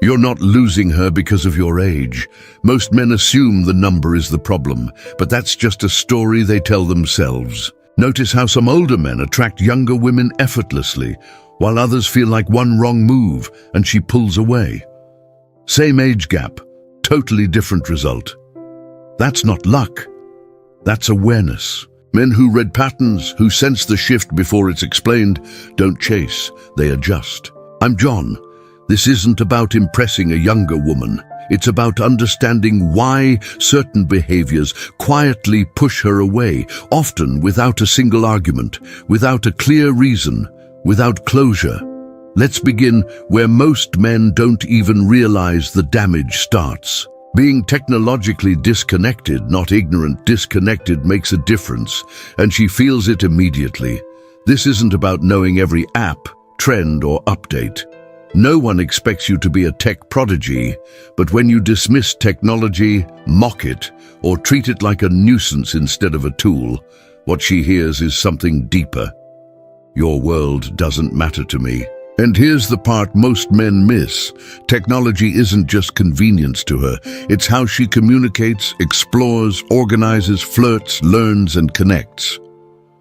You're not losing her because of your age. Most men assume the number is the problem, but that's just a story they tell themselves. Notice how some older men attract younger women effortlessly, while others feel like one wrong move and she pulls away. Same age gap, totally different result. That's not luck. That's awareness. Men who read patterns, who sense the shift before it's explained, don't chase, they adjust. I'm John. This isn't about impressing a younger woman. It's about understanding why certain behaviors quietly push her away, often without a single argument, without a clear reason, without closure. Let's begin where most men don't even realize the damage starts. Being technologically disconnected, not ignorant, disconnected makes a difference, and she feels it immediately. This isn't about knowing every app, trend, or update. No one expects you to be a tech prodigy, but when you dismiss technology, mock it, or treat it like a nuisance instead of a tool, what she hears is something deeper. Your world doesn't matter to me. And here's the part most men miss. Technology isn't just convenience to her. It's how she communicates, explores, organizes, flirts, learns, and connects.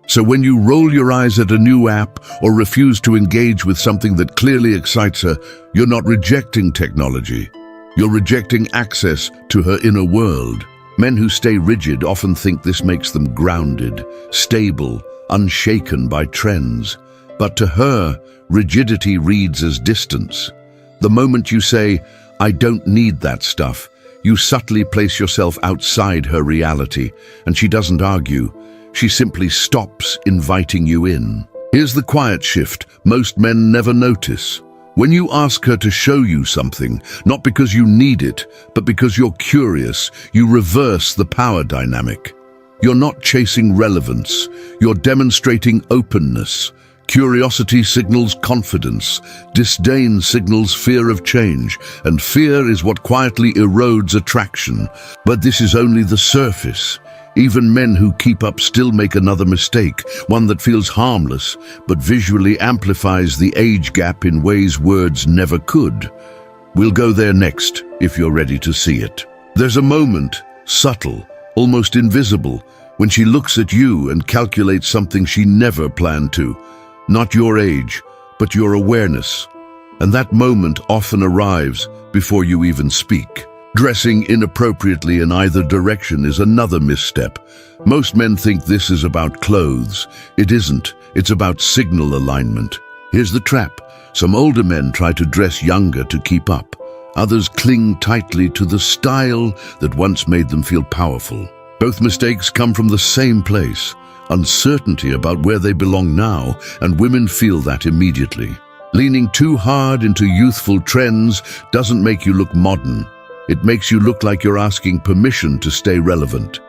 So when you roll your eyes at a new app or refuse to engage with something that clearly excites her, you're not rejecting technology. You're rejecting access to her inner world. Men who stay rigid often think this makes them grounded, stable, unshaken by trends. But to her, rigidity reads as distance. The moment you say, "I don't need that stuff," you subtly place yourself outside her reality, and she doesn't argue. She simply stops inviting you in. Here's the quiet shift most men never notice. When you ask her to show you something, not because you need it, but because you're curious, you reverse the power dynamic. You're not chasing relevance, you're demonstrating openness. Curiosity signals confidence, disdain signals fear of change, and fear is what quietly erodes attraction. But this is only the surface. Even men who keep up still make another mistake, one that feels harmless, but visually amplifies the age gap in ways words never could. We'll go there next, if you're ready to see it. There's a moment, subtle, almost invisible, when she looks at you and calculates something she never planned to. Not your age, but your awareness. And that moment often arrives before you even speak. Dressing inappropriately in either direction is another misstep. Most men think this is about clothes. It isn't. It's about signal alignment. Here's the trap. Some older men try to dress younger to keep up. Others cling tightly to the style that once made them feel powerful. Both mistakes come from the same place. Uncertainty about where they belong now, and women feel that immediately. Leaning too hard into youthful trends doesn't make you look modern. It makes you look like you're asking permission to stay relevant.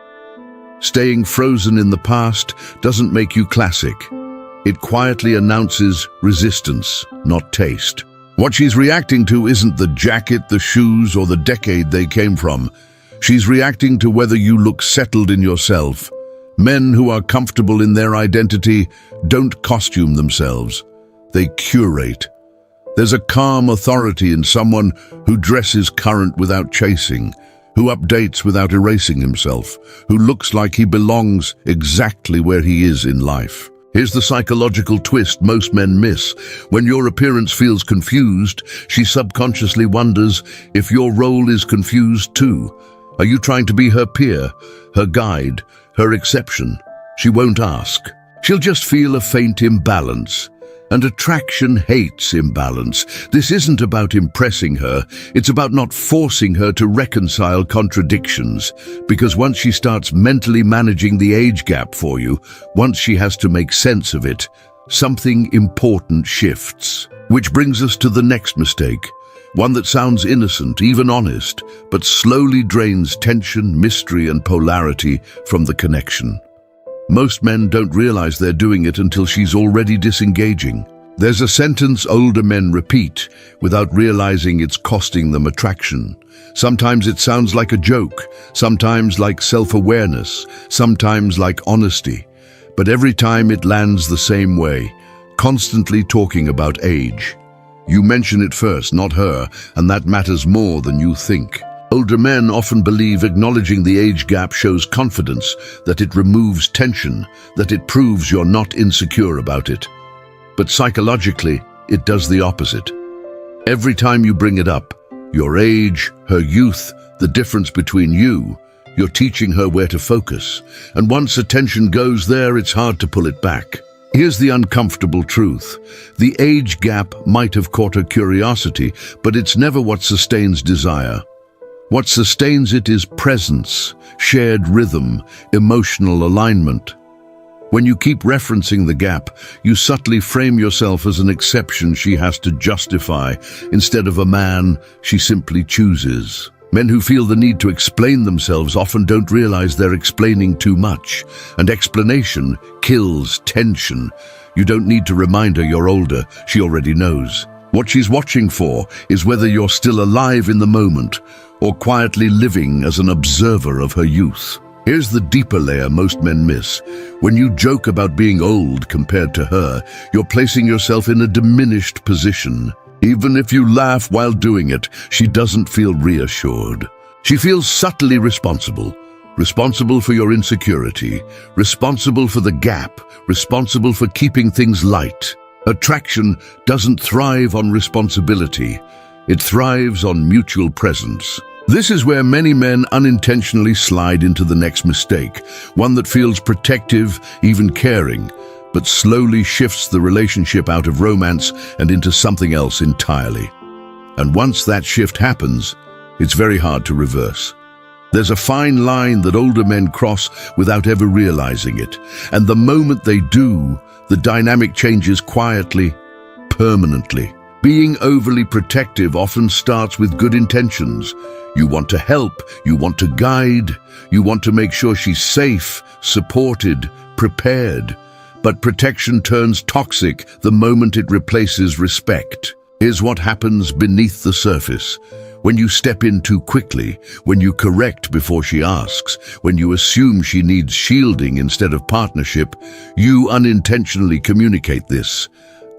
Staying frozen in the past doesn't make you classic. It quietly announces resistance, not taste. What she's reacting to isn't the jacket, the shoes, or the decade they came from. She's reacting to whether you look settled in yourself. Men who are comfortable in their identity don't costume themselves. They curate. There's a calm authority in someone who dresses current without chasing, who updates without erasing himself, who looks like he belongs exactly where he is in life. Here's the psychological twist most men miss. When your appearance feels confused, she subconsciously wonders if your role is confused too. Are you trying to be her peer, her guide, her exception? She won't ask. She'll just feel a faint imbalance. And attraction hates imbalance. This isn't about impressing her. It's about not forcing her to reconcile contradictions. Because once she starts mentally managing the age gap for you, once she has to make sense of it, something important shifts. Which brings us to the next mistake. One that sounds innocent, even honest, but slowly drains tension, mystery, and polarity from the connection. Most men don't realize they're doing it until she's already disengaging. There's a sentence older men repeat without realizing it's costing them attraction. Sometimes it sounds like a joke, sometimes like self-awareness, sometimes like honesty. But every time it lands the same way, constantly talking about age. You mention it first, not her, and that matters more than you think. Older men often believe acknowledging the age gap shows confidence, that it removes tension, that it proves you're not insecure about it. But psychologically, it does the opposite. Every time you bring it up, your age, her youth, the difference between you, you're teaching her where to focus. And once attention goes there, it's hard to pull it back. Here's the uncomfortable truth. The age gap might have caught her curiosity, but it's never what sustains desire. What sustains it is presence, shared rhythm, emotional alignment. When you keep referencing the gap, you subtly frame yourself as an exception she has to justify, instead of a man she simply chooses. Men who feel the need to explain themselves often don't realize they're explaining too much, and explanation kills tension. You don't need to remind her you're older, she already knows. What she's watching for is whether you're still alive in the moment, or quietly living as an observer of her youth. Here's the deeper layer most men miss. When you joke about being old compared to her, you're placing yourself in a diminished position. Even if you laugh while doing it, she doesn't feel reassured. She feels subtly responsible. Responsible for your insecurity, responsible for the gap, responsible for keeping things light. Attraction doesn't thrive on responsibility. It thrives on mutual presence. This is where many men unintentionally slide into the next mistake, one that feels protective, even caring, but slowly shifts the relationship out of romance and into something else entirely. And once that shift happens, it's very hard to reverse. There's a fine line that older men cross without ever realizing it, and the moment they do, the dynamic changes quietly, permanently. Being overly protective often starts with good intentions. You want to help, you want to guide, you want to make sure she's safe, supported, prepared. But protection turns toxic the moment it replaces respect. Here's what happens beneath the surface. When you step in too quickly, when you correct before she asks, when you assume she needs shielding instead of partnership, you unintentionally communicate this.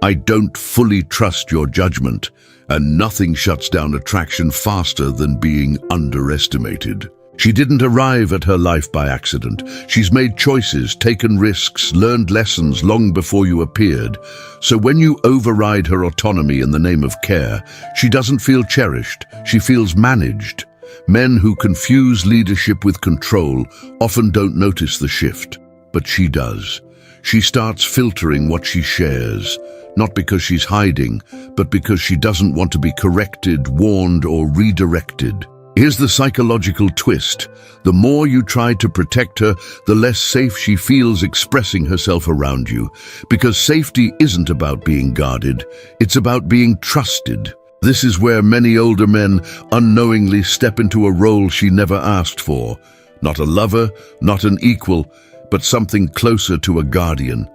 I don't fully trust your judgment, and nothing shuts down attraction faster than being underestimated. She didn't arrive at her life by accident. She's made choices, taken risks, learned lessons long before you appeared. So when you override her autonomy in the name of care, she doesn't feel cherished, she feels managed. Men who confuse leadership with control often don't notice the shift, but she does. She starts filtering what she shares, not because she's hiding, but because she doesn't want to be corrected, warned, or redirected. Here's the psychological twist. The more you try to protect her, the less safe she feels expressing herself around you. Because safety isn't about being guarded, it's about being trusted. This is where many older men unknowingly step into a role she never asked for. Not a lover, not an equal, but something closer to a guardian.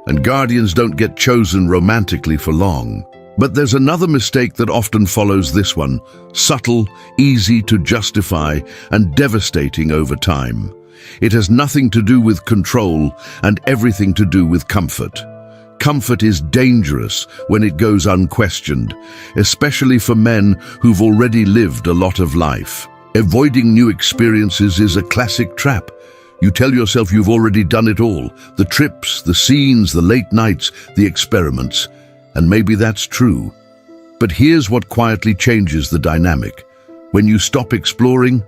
And guardians don't get chosen romantically for long. But there's another mistake that often follows this one, subtle, easy to justify, and devastating over time. It has nothing to do with control and everything to do with comfort. Comfort is dangerous when it goes unquestioned, especially for men who've already lived a lot of life. Avoiding new experiences is a classic trap. You tell yourself you've already done it all, the trips, the scenes, the late nights, the experiments. And maybe that's true. But here's what quietly changes the dynamic. When you stop exploring,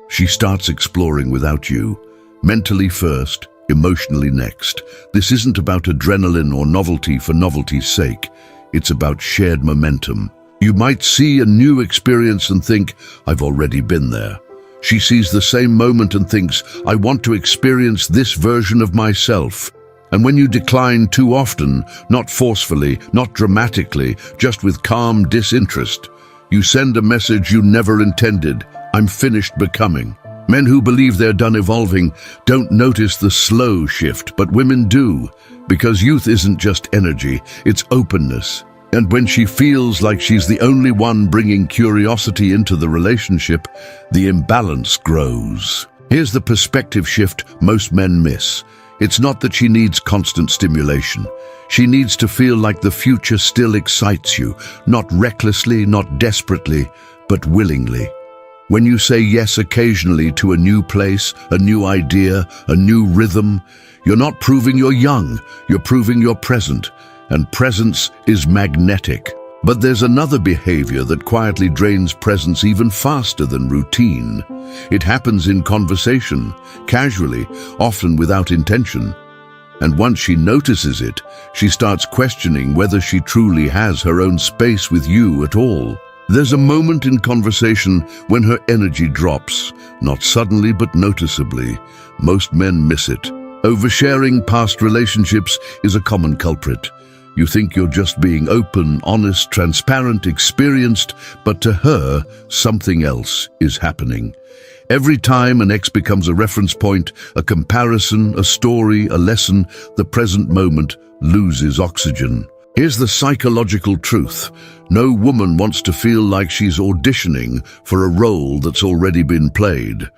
she starts exploring without you. Mentally first, emotionally next. This isn't about adrenaline or novelty for novelty's sake. It's about shared momentum. You might see a new experience and think, I've already been there. She sees the same moment and thinks, I want to experience this version of myself. And when you decline too often, not forcefully, not dramatically, just with calm disinterest, you send a message you never intended. I'm finished becoming. Men who believe they're done evolving don't notice the slow shift, but women do, because youth isn't just energy, it's openness. And when she feels like she's the only one bringing curiosity into the relationship, the imbalance grows. Here's the perspective shift most men miss. It's not that she needs constant stimulation. She needs to feel like the future still excites you, not recklessly, not desperately, but willingly. When you say yes occasionally to a new place, a new idea, a new rhythm, you're not proving you're young, you're proving you're present, and presence is magnetic. But there's another behavior that quietly drains presence even faster than routine. It happens in conversation, casually, often without intention. And once she notices it, she starts questioning whether she truly has her own space with you at all. There's a moment in conversation when her energy drops, not suddenly but noticeably. Most men miss it. Oversharing past relationships is a common culprit. You think you're just being open, honest, transparent, experienced, but to her, something else is happening. Every time an ex becomes a reference point, a comparison, a story, a lesson, the present moment loses oxygen. Here's the psychological truth. No woman wants to feel like she's auditioning for a role that's already been played.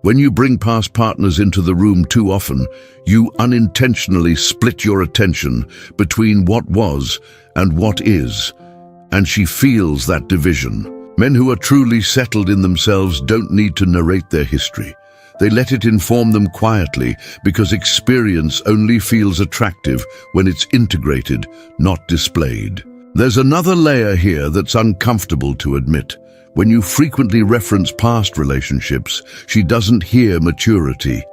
When you bring past partners into the room too often, you unintentionally split your attention between what was and what is, and she feels that division. Men who are truly settled in themselves don't need to narrate their history. They let it inform them quietly because experience only feels attractive when it's integrated, not displayed. There's another layer here that's uncomfortable to admit. When you frequently reference past relationships, she doesn't hear maturity.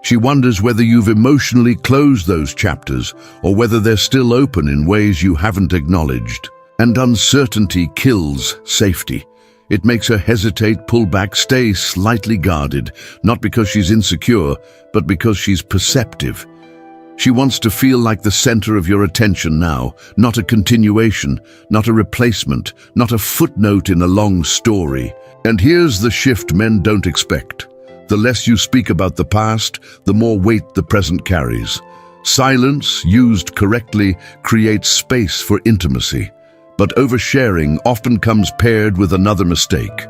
She wonders whether you've emotionally closed those chapters or whether they're still open in ways you haven't acknowledged. And uncertainty kills safety. It makes her hesitate, pull back, stay slightly guarded, not because she's insecure, but because she's perceptive. She wants to feel like the center of your attention now, not a continuation, not a replacement, not a footnote in a long story. And here's the shift men don't expect. The less you speak about the past, the more weight the present carries. Silence, used correctly, creates space for intimacy. But oversharing often comes paired with another mistake,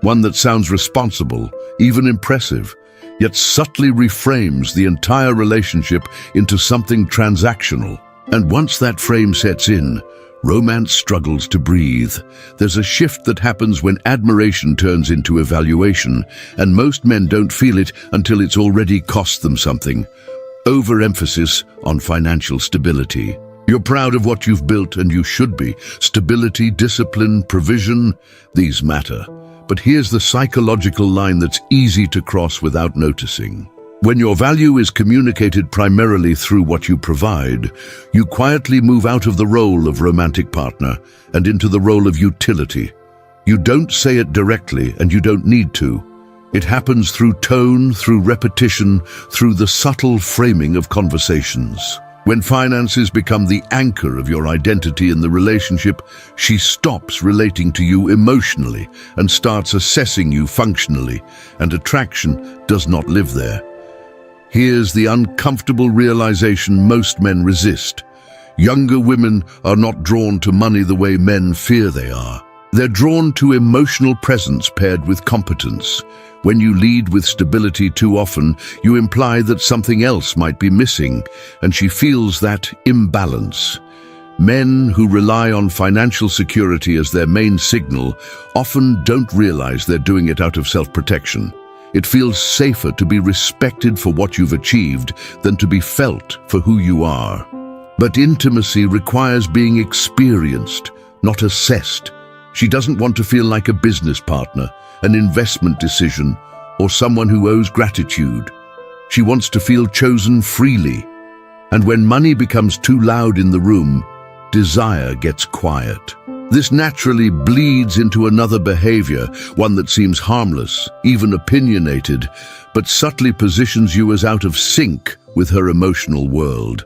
one that sounds responsible, even impressive, yet subtly reframes the entire relationship into something transactional. And once that frame sets in, romance struggles to breathe. There's a shift that happens when admiration turns into evaluation, and most men don't feel it until it's already cost them something. Overemphasis on financial stability. You're proud of what you've built, and you should be. Stability, discipline, provision, these matter. But here's the psychological line that's easy to cross without noticing. When your value is communicated primarily through what you provide, you quietly move out of the role of romantic partner and into the role of utility. You don't say it directly, and you don't need to. It happens through tone, through repetition, through the subtle framing of conversations. When finances become the anchor of your identity in the relationship, she stops relating to you emotionally and starts assessing you functionally, and attraction does not live there. Here's the uncomfortable realization most men resist. Younger women are not drawn to money the way men fear they are. They're drawn to emotional presence paired with competence. When you lead with stability too often, you imply that something else might be missing, and she feels that imbalance. Men who rely on financial security as their main signal often don't realize they're doing it out of self-protection. It feels safer to be respected for what you've achieved than to be felt for who you are. But intimacy requires being experienced, not assessed. She doesn't want to feel like a business partner, an investment decision, or someone who owes gratitude. She wants to feel chosen freely. And when money becomes too loud in the room, desire gets quiet. This naturally bleeds into another behavior, one that seems harmless, even opinionated, but subtly positions you as out of sync with her emotional world.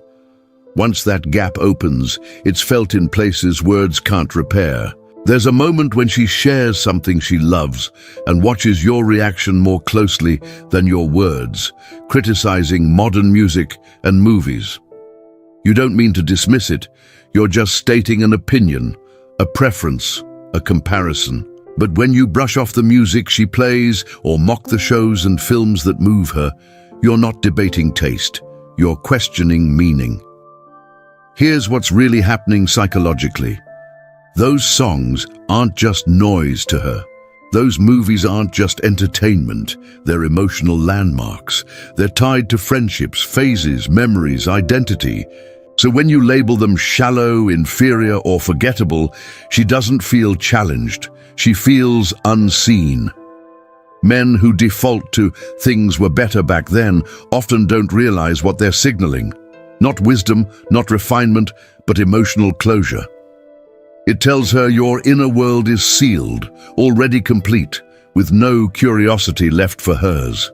Once that gap opens, it's felt in places words can't repair. There's a moment when she shares something she loves and watches your reaction more closely than your words, criticizing modern music and movies. You don't mean to dismiss it, you're just stating an opinion, a preference, a comparison. But when you brush off the music she plays or mock the shows and films that move her, you're not debating taste, you're questioning meaning. Here's what's really happening psychologically. Those songs aren't just noise to her. Those movies aren't just entertainment. They're emotional landmarks. They're tied to friendships, phases, memories, identity. So when you label them shallow, inferior, or forgettable, she doesn't feel challenged. She feels unseen. Men who default to "things were better back then" often don't realize what they're signaling. Not wisdom, not refinement, but emotional closure. It tells her your inner world is sealed, already complete, with no curiosity left for hers.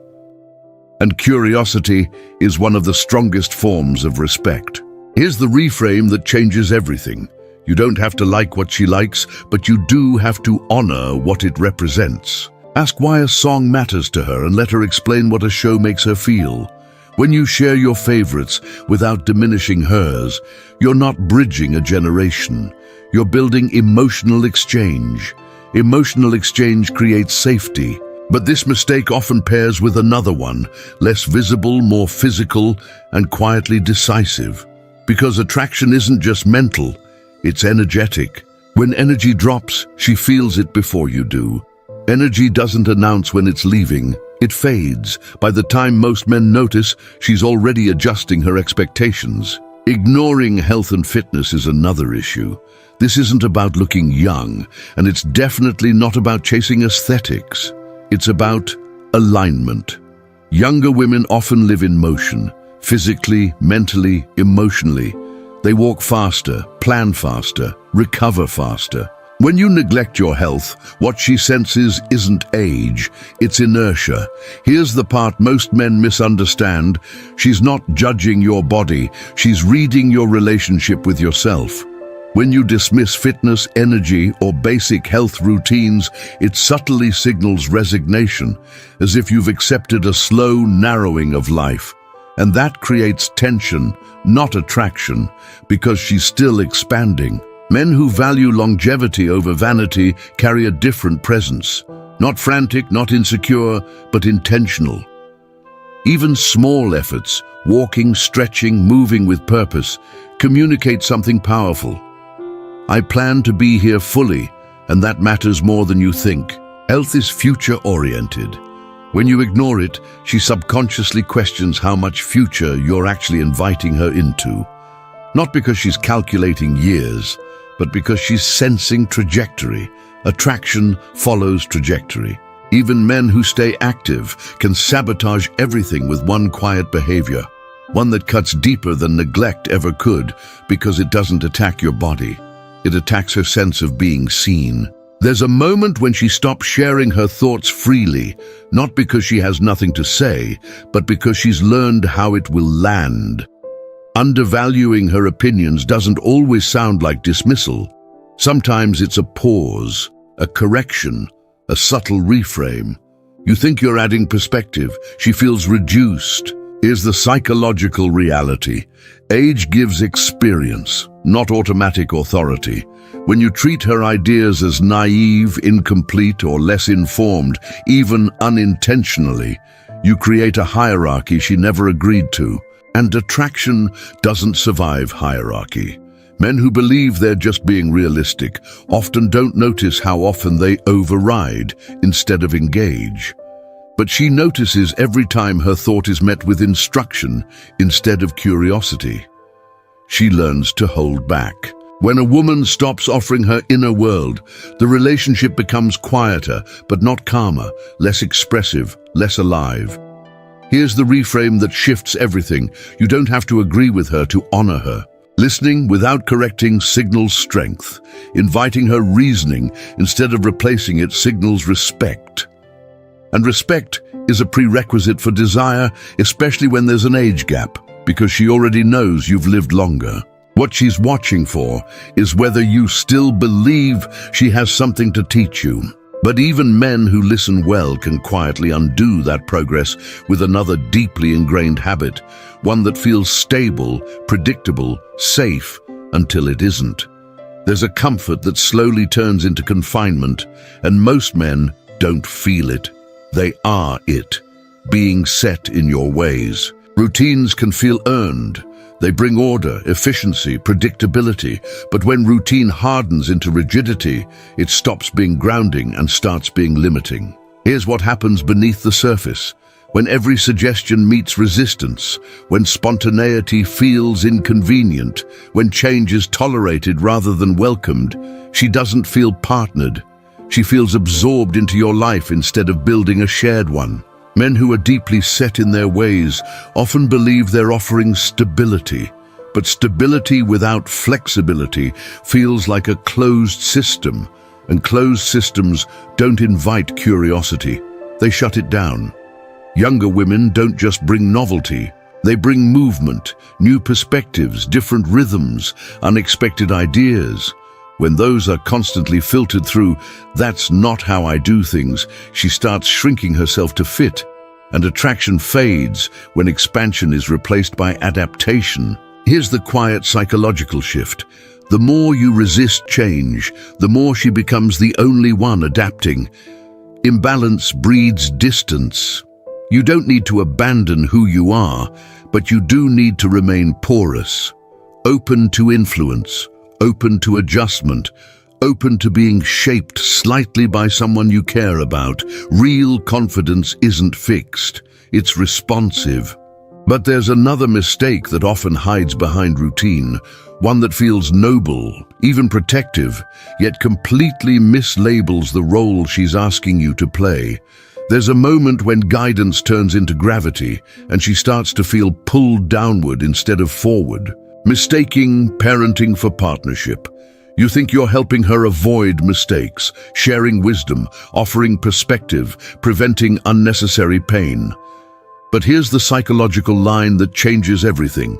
And curiosity is one of the strongest forms of respect. Here's the reframe that changes everything. You don't have to like what she likes, but you do have to honor what it represents. Ask why a song matters to her and let her explain what a show makes her feel. When you share your favorites without diminishing hers, you're not bridging a generation. You're building emotional exchange. Emotional exchange creates safety. But this mistake often pairs with another one, less visible, more physical, and quietly decisive. Because attraction isn't just mental, it's energetic. When energy drops, she feels it before you do. Energy doesn't announce when it's leaving. It fades. By the time most men notice, she's already adjusting her expectations. Ignoring health and fitness is another issue. This isn't about looking young, and it's definitely not about chasing aesthetics. It's about alignment. Younger women often live in motion, physically, mentally, emotionally. They walk faster, plan faster, recover faster. When you neglect your health, what she senses isn't age, it's inertia. Here's the part most men misunderstand. She's not judging your body, she's reading your relationship with yourself. When you dismiss fitness, energy, or basic health routines, it subtly signals resignation, as if you've accepted a slow narrowing of life. And that creates tension, not attraction, because she's still expanding. Men who value longevity over vanity carry a different presence. Not frantic, not insecure, but intentional. Even small efforts, walking, stretching, moving with purpose, communicate something powerful. I plan to be here fully, and that matters more than you think. Health is future-oriented. When you ignore it, she subconsciously questions how much future you're actually inviting her into. Not because she's calculating years, but because she's sensing trajectory. Attraction follows trajectory. Even men who stay active can sabotage everything with one quiet behavior, one that cuts deeper than neglect ever could, because it doesn't attack your body. It attacks her sense of being seen. There's a moment when she stops sharing her thoughts freely, not because she has nothing to say, but because she's learned how it will land. Undervaluing her opinions doesn't always sound like dismissal. Sometimes it's a pause, a correction, a subtle reframe. You think you're adding perspective. She feels reduced. Here's the psychological reality. Age gives experience, not automatic authority. When you treat her ideas as naive, incomplete, or less informed, even unintentionally, you create a hierarchy she never agreed to. And attraction doesn't survive hierarchy. Men who believe they're just being realistic often don't notice how often they override instead of engage. But she notices every time her thought is met with instruction instead of curiosity. She learns to hold back. When a woman stops offering her inner world, the relationship becomes quieter, but not calmer, less expressive, less alive. Here's the reframe that shifts everything. You don't have to agree with her to honor her. Listening without correcting signals strength. Inviting her reasoning instead of replacing it signals respect. And respect is a prerequisite for desire, especially when there's an age gap, because she already knows you've lived longer. What she's watching for is whether you still believe she has something to teach you. But even men who listen well can quietly undo that progress with another deeply ingrained habit, one that feels stable, predictable, safe, until it isn't. There's a comfort that slowly turns into confinement, and most men don't feel it. They are it, being set in your ways. Routines can feel earned. They bring order, efficiency, predictability, but when routine hardens into rigidity, it stops being grounding and starts being limiting. Here's what happens beneath the surface. When every suggestion meets resistance, when spontaneity feels inconvenient, when change is tolerated rather than welcomed, she doesn't feel partnered. She feels absorbed into your life instead of building a shared one. Men who are deeply set in their ways often believe they're offering stability, but stability without flexibility feels like a closed system, and closed systems don't invite curiosity. They shut it down. Younger women don't just bring novelty, they bring movement, new perspectives, different rhythms, unexpected ideas. When those are constantly filtered through, "That's not how I do things," she starts shrinking herself to fit, and attraction fades when expansion is replaced by adaptation. Here's the quiet psychological shift. The more you resist change, the more she becomes the only one adapting. Imbalance breeds distance. You don't need to abandon who you are, but you do need to remain porous, open to influence, open to adjustment, open to being shaped slightly by someone you care about. Real confidence isn't fixed, it's responsive. But there's another mistake that often hides behind routine, one that feels noble, even protective, yet completely mislabels the role she's asking you to play. There's a moment when guidance turns into gravity, and she starts to feel pulled downward instead of forward. Mistaking parenting for partnership. You think you're helping her avoid mistakes, sharing wisdom, offering perspective, preventing unnecessary pain. But here's the psychological line that changes everything.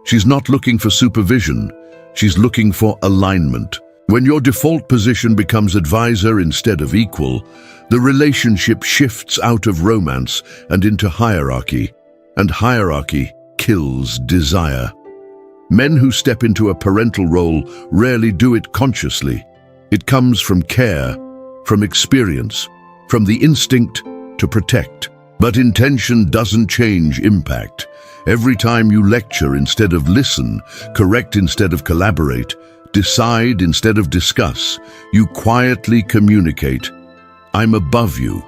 She's not looking for supervision, she's looking for alignment. When your default position becomes advisor instead of equal, the relationship shifts out of romance and into hierarchy, and hierarchy kills desire. Men who step into a parental role rarely do it consciously. It comes from care, from experience, from the instinct to protect. But intention doesn't change impact. Every time you lecture instead of listen, correct instead of collaborate, decide instead of discuss, you quietly communicate, "I'm above you."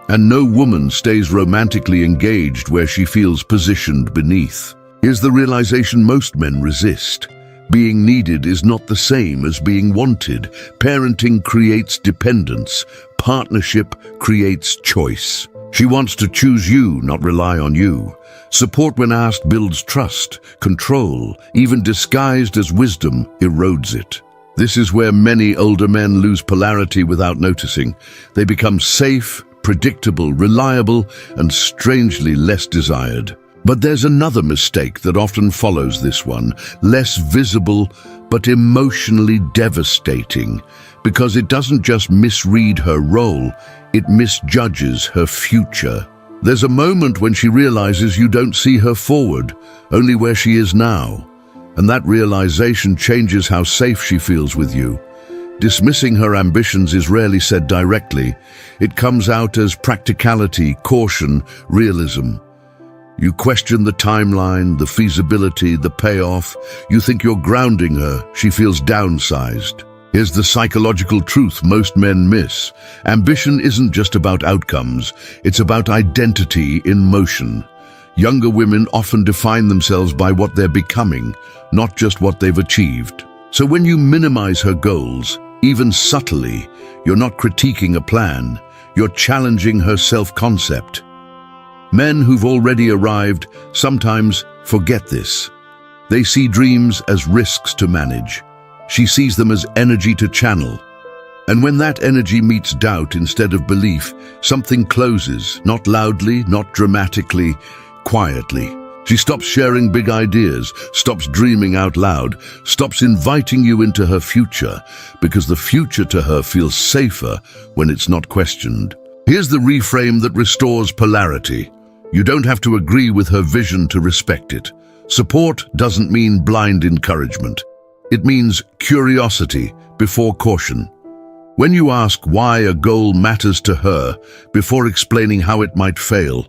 And no woman stays romantically engaged where she feels positioned beneath. Here's the realization most men resist. Being needed is not the same as being wanted. Parenting creates dependence. Partnership creates choice. She wants to choose you, not rely on you. Support when asked builds trust. Control, even disguised as wisdom, erodes it. This is where many older men lose polarity without noticing. They become safe, predictable, reliable, and strangely less desired. But there's another mistake that often follows this one, less visible but emotionally devastating, because it doesn't just misread her role, it misjudges her future. There's a moment when she realizes you don't see her forward, only where she is now, and that realization changes how safe she feels with you. Dismissing her ambitions is rarely said directly. It comes out as practicality, caution, realism. You question the timeline, the feasibility, the payoff. You think you're grounding her. She feels downsized. Here's the psychological truth most men miss. Ambition isn't just about outcomes. It's about identity in motion. Younger women often define themselves by what they're becoming, not just what they've achieved. So when you minimize her goals, even subtly, you're not critiquing a plan. You're challenging her self-concept. Men who've already arrived sometimes forget this. They see dreams as risks to manage. She sees them as energy to channel. And when that energy meets doubt instead of belief, something closes, not loudly, not dramatically, quietly. She stops sharing big ideas, stops dreaming out loud, stops inviting you into her future, because the future to her feels safer when it's not questioned. Here's the reframe that restores polarity. You don't have to agree with her vision to respect it. Support doesn't mean blind encouragement. It means curiosity before caution. When you ask why a goal matters to her before explaining how it might fail,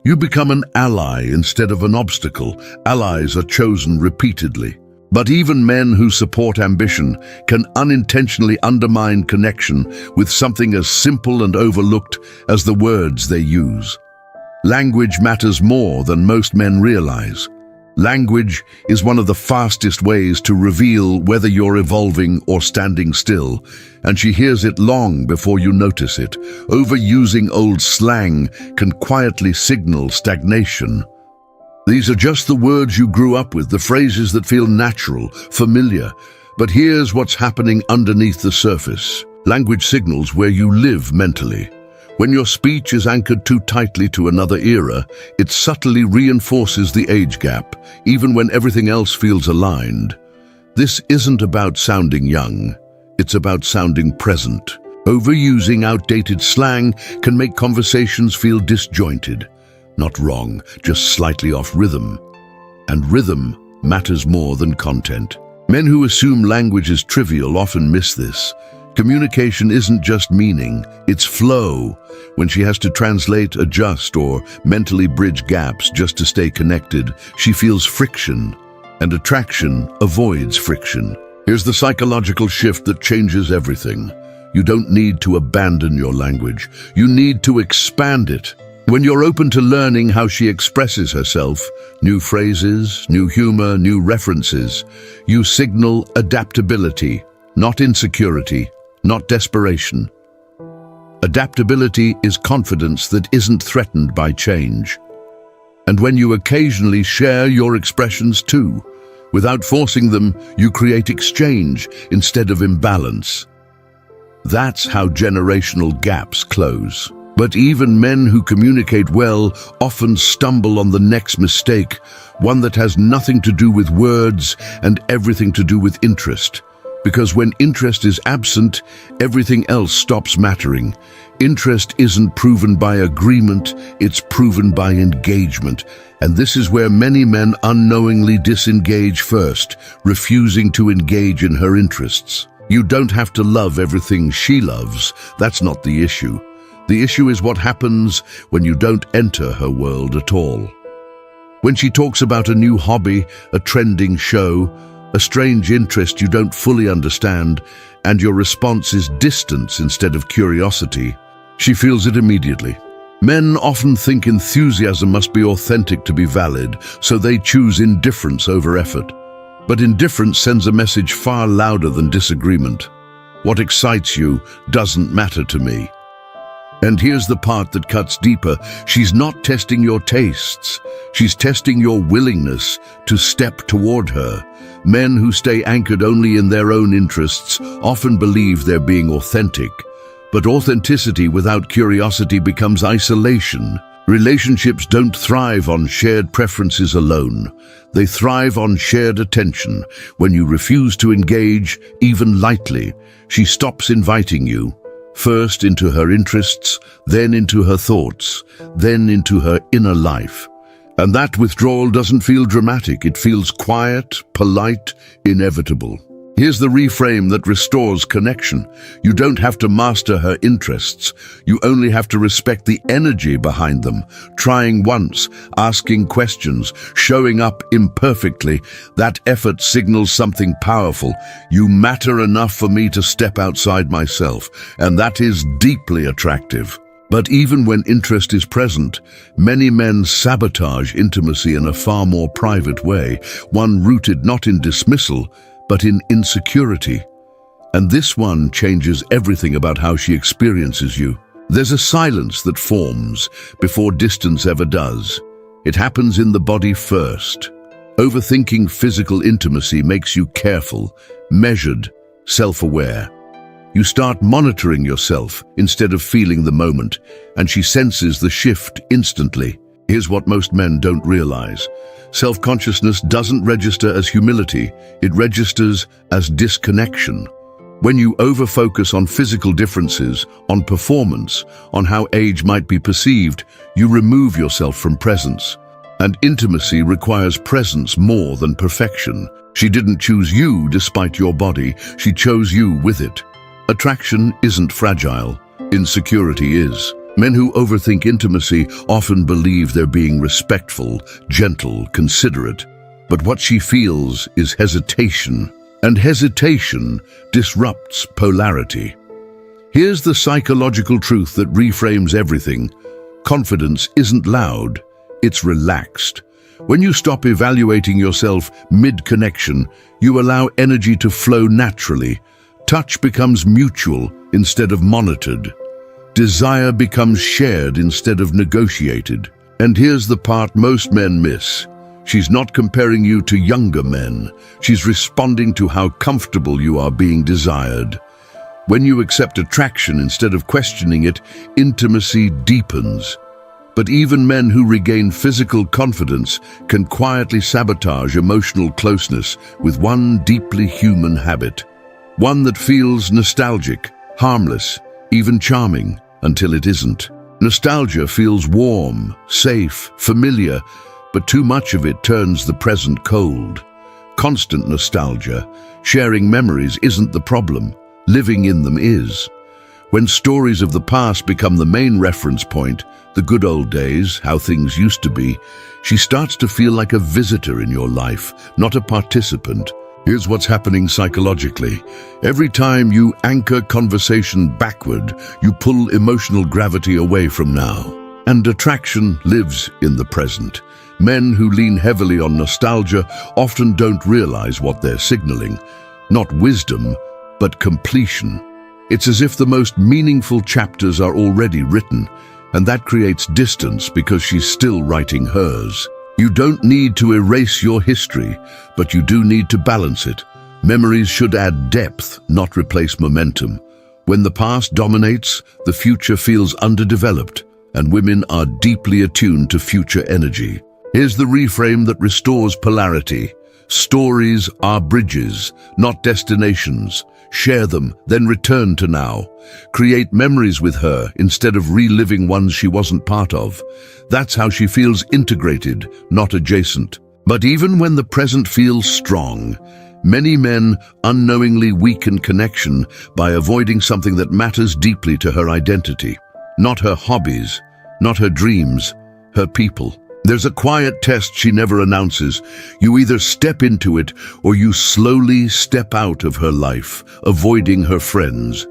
You become an ally instead of an obstacle. Allies are chosen repeatedly. But even men who support ambition can unintentionally undermine connection with something as simple and overlooked as the words they use. Language matters more than most men realize. Language is one of the fastest ways to reveal whether you're evolving or standing still, and she hears it long before you notice it. Overusing old slang can quietly signal stagnation. These are just the words you grew up with, the phrases that feel natural, familiar. But here's what's happening underneath the surface. Language signals where you live mentally. When your speech is anchored too tightly to another era, it subtly reinforces the age gap, even when everything else feels aligned. This isn't about sounding young, it's about sounding present. Overusing outdated slang can make conversations feel disjointed. Not wrong, just slightly off rhythm. And rhythm matters more than content. Men who assume language is trivial often miss this. Communication isn't just meaning, it's flow. When she has to translate, adjust, or mentally bridge gaps just to stay connected, she feels friction, and attraction avoids friction. Here's the psychological shift that changes everything. You don't need to abandon your language. You need to expand it. When you're open to learning how she expresses herself, new phrases, new humor, new references, you signal adaptability, not insecurity. Not desperation. Adaptability is confidence that isn't threatened by change. And when you occasionally share your expressions too, without forcing them, you create exchange instead of imbalance. That's how generational gaps close. But even men who communicate well often stumble on the next mistake, one that has nothing to do with words and everything to do with interest. Because when interest is absent, everything else stops mattering. Interest isn't proven by agreement, it's proven by engagement. And this is where many men unknowingly disengage first, refusing to engage in her interests. You don't have to love everything she loves. That's not the issue. The issue is what happens when you don't enter her world at all. When she talks about a new hobby, a trending show, a strange interest you don't fully understand, and your response is distance instead of curiosity, she feels it immediately. Men often think enthusiasm must be authentic to be valid, so they choose indifference over effort. But indifference sends a message far louder than disagreement. What excites you doesn't matter to me. And here's the part that cuts deeper. She's not testing your tastes. She's testing your willingness to step toward her. Men who stay anchored only in their own interests often believe they're being authentic. But authenticity without curiosity becomes isolation. Relationships don't thrive on shared preferences alone. They thrive on shared attention. When you refuse to engage, even lightly, she stops inviting you. First into her interests, then into her thoughts, then into her inner life. And that withdrawal doesn't feel dramatic. It feels quiet, polite, inevitable. Here's the reframe that restores connection. You don't have to master her interests. You only have to respect the energy behind them. Trying once, asking questions, showing up imperfectly. That effort signals something powerful. You matter enough for me to step outside myself, and that is deeply attractive. But even when interest is present, many men sabotage intimacy in a far more private way, one rooted not in dismissal, but in insecurity. And this one changes everything about how she experiences you. There's a silence that forms before distance ever does. It happens in the body first. Overthinking physical intimacy makes you careful, measured, self-aware. You start monitoring yourself instead of feeling the moment, and she senses the shift instantly. Here's what most men don't realize. Self-consciousness doesn't register as humility, it registers as disconnection. When you over-focus on physical differences, on performance, on how age might be perceived, you remove yourself from presence. And intimacy requires presence more than perfection. She didn't choose you despite your body, she chose you with it. Attraction isn't fragile, insecurity is. Men who overthink intimacy often believe they're being respectful, gentle, considerate. But what she feels is hesitation, and hesitation disrupts polarity. Here's the psychological truth that reframes everything. Confidence isn't loud, it's relaxed. When you stop evaluating yourself mid-connection, you allow energy to flow naturally. Touch becomes mutual instead of monitored. Desire becomes shared instead of negotiated. And here's the part most men miss. She's not comparing you to younger men. She's responding to how comfortable you are being desired. When you accept attraction instead of questioning it, intimacy deepens. But even men who regain physical confidence can quietly sabotage emotional closeness with one deeply human habit. One that feels nostalgic, harmless, even charming, until it isn't. Nostalgia feels warm, safe, familiar, but too much of it turns the present cold. Constant nostalgia, sharing memories isn't the problem. Living in them is. When stories of the past become the main reference point, the good old days, how things used to be, she starts to feel like a visitor in your life, not a participant. Here's what's happening psychologically. Every time you anchor conversation backward, you pull emotional gravity away from now. And attraction lives in the present. Men who lean heavily on nostalgia often don't realize what they're signaling. Not wisdom, but completion. It's as if the most meaningful chapters are already written, and that creates distance because she's still writing hers. You don't need to erase your history, but you do need to balance it. Memories should add depth, not replace momentum. When the past dominates, the future feels underdeveloped, and women are deeply attuned to future energy. Here's the reframe that restores polarity. Stories are bridges, not destinations. Share them, then return to now. Create memories with her instead of reliving ones she wasn't part of. That's how she feels integrated, not adjacent. But even when the present feels strong, many men unknowingly weaken connection by avoiding something that matters deeply to her identity. Not her hobbies, not her dreams, her people. There's a quiet test she never announces. You either step into it or you slowly step out of her life, avoiding her friends.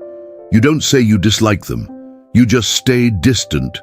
You don't say you dislike them. You just stay distant,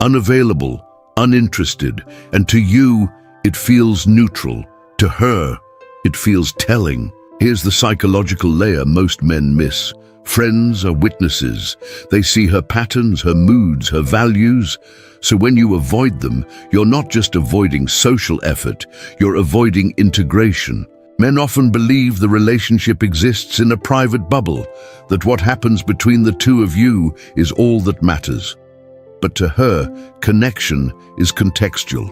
unavailable, uninterested, and to you, it feels neutral. To her, it feels telling. Here's the psychological layer most men miss. Friends are witnesses. They see her patterns, her moods, her values. So when you avoid them, you're not just avoiding social effort, you're avoiding integration. Men often believe the relationship exists in a private bubble, that what happens between the two of you is all that matters. But to her, connection is contextual.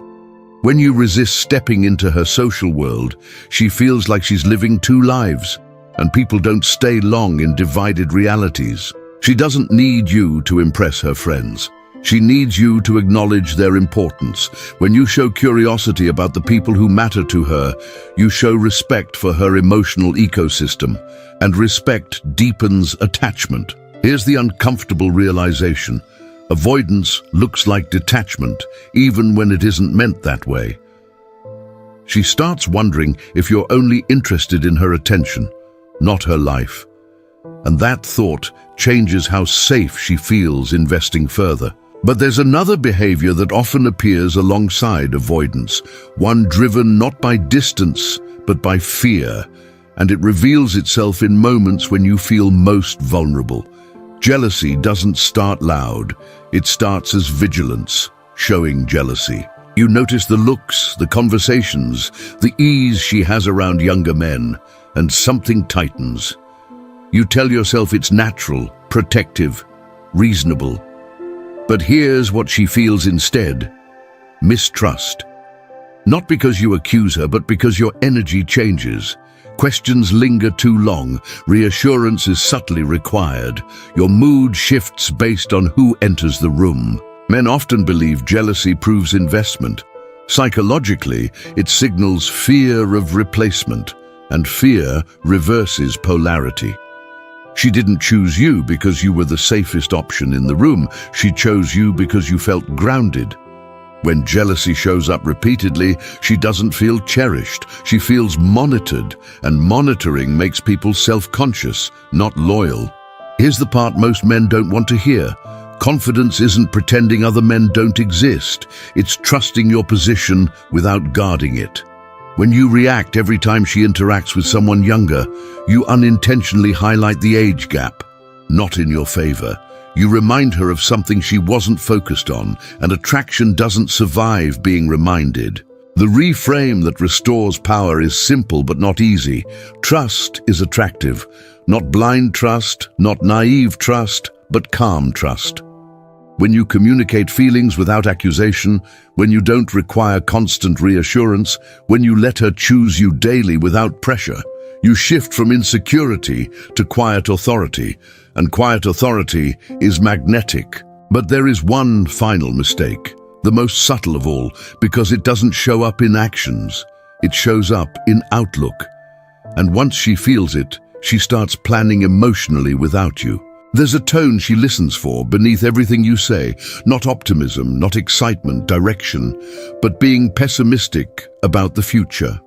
When you resist stepping into her social world, she feels like she's living two lives. And people don't stay long in divided realities. She doesn't need you to impress her friends. She needs you to acknowledge their importance. When you show curiosity about the people who matter to her, you show respect for her emotional ecosystem, and respect deepens attachment. Here's the uncomfortable realization. Avoidance looks like detachment, even when it isn't meant that way. She starts wondering if you're only interested in her attention, not her life. And that thought changes how safe she feels investing further. But there's another behavior that often appears alongside avoidance, one driven not by distance, but by fear, and it reveals itself in moments when you feel most vulnerable. Jealousy doesn't start loud, it starts as vigilance, showing jealousy. You notice the looks, the conversations, the ease she has around younger men, and something tightens. You tell yourself it's natural, protective, reasonable. But here's what she feels instead: mistrust. Not because you accuse her, but because your energy changes. Questions linger too long, reassurance is subtly required. Your mood shifts based on who enters the room. Men often believe jealousy proves investment. Psychologically, it signals fear of replacement, and fear reverses polarity. She didn't choose you because you were the safest option in the room. She chose you because you felt grounded. When jealousy shows up repeatedly, she doesn't feel cherished. She feels monitored, and monitoring makes people self-conscious, not loyal. Here's the part most men don't want to hear. Confidence isn't pretending other men don't exist. It's trusting your position without guarding it. When you react every time she interacts with someone younger, you unintentionally highlight the age gap. Not in your favor. You remind her of something she wasn't focused on, and attraction doesn't survive being reminded. The reframe that restores power is simple but not easy. Trust is attractive. Not blind trust, not naive trust, but calm trust. When you communicate feelings without accusation, when you don't require constant reassurance, when you let her choose you daily without pressure, you shift from insecurity to quiet authority, and quiet authority is magnetic. But there is one final mistake, the most subtle of all, because it doesn't show up in actions. It shows up in outlook. And once she feels it, she starts planning emotionally without you. There's a tone she listens for beneath everything you say, not optimism, not excitement, direction, but being pessimistic about the future.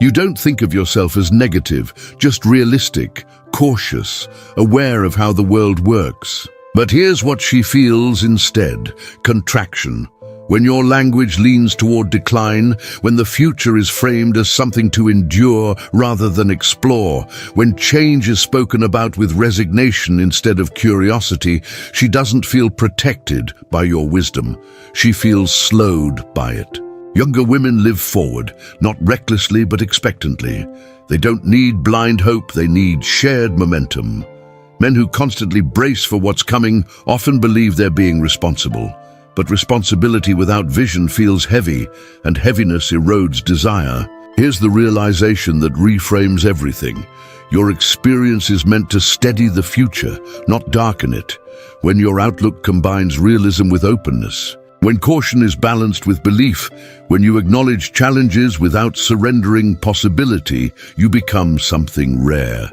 You don't think of yourself as negative, just realistic, cautious, aware of how the world works. But here's what she feels instead: contraction. When your language leans toward decline, when the future is framed as something to endure rather than explore, when change is spoken about with resignation instead of curiosity, she doesn't feel protected by your wisdom. She feels slowed by it. Younger women live forward, not recklessly but expectantly. They don't need blind hope, they need shared momentum. Men who constantly brace for what's coming often believe they're being responsible. But responsibility without vision feels heavy, and heaviness erodes desire. Here's the realization that reframes everything. Your experience is meant to steady the future, not darken it. When your outlook combines realism with openness, when caution is balanced with belief, when you acknowledge challenges without surrendering possibility, you become something rare.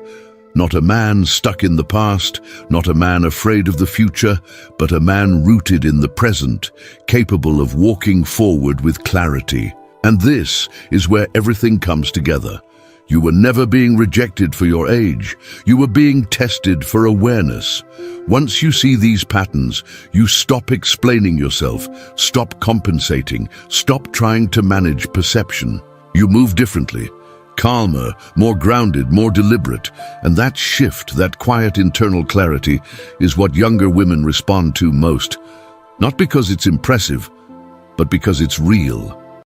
Not a man stuck in the past, not a man afraid of the future, but a man rooted in the present, capable of walking forward with clarity. And this is where everything comes together. You were never being rejected for your age. You were being tested for awareness. Once you see these patterns, you stop explaining yourself, stop compensating, stop trying to manage perception. You move differently. Calmer, more grounded, more deliberate. And that shift, that quiet internal clarity, is what younger women respond to most. Not because it's impressive, but because it's real.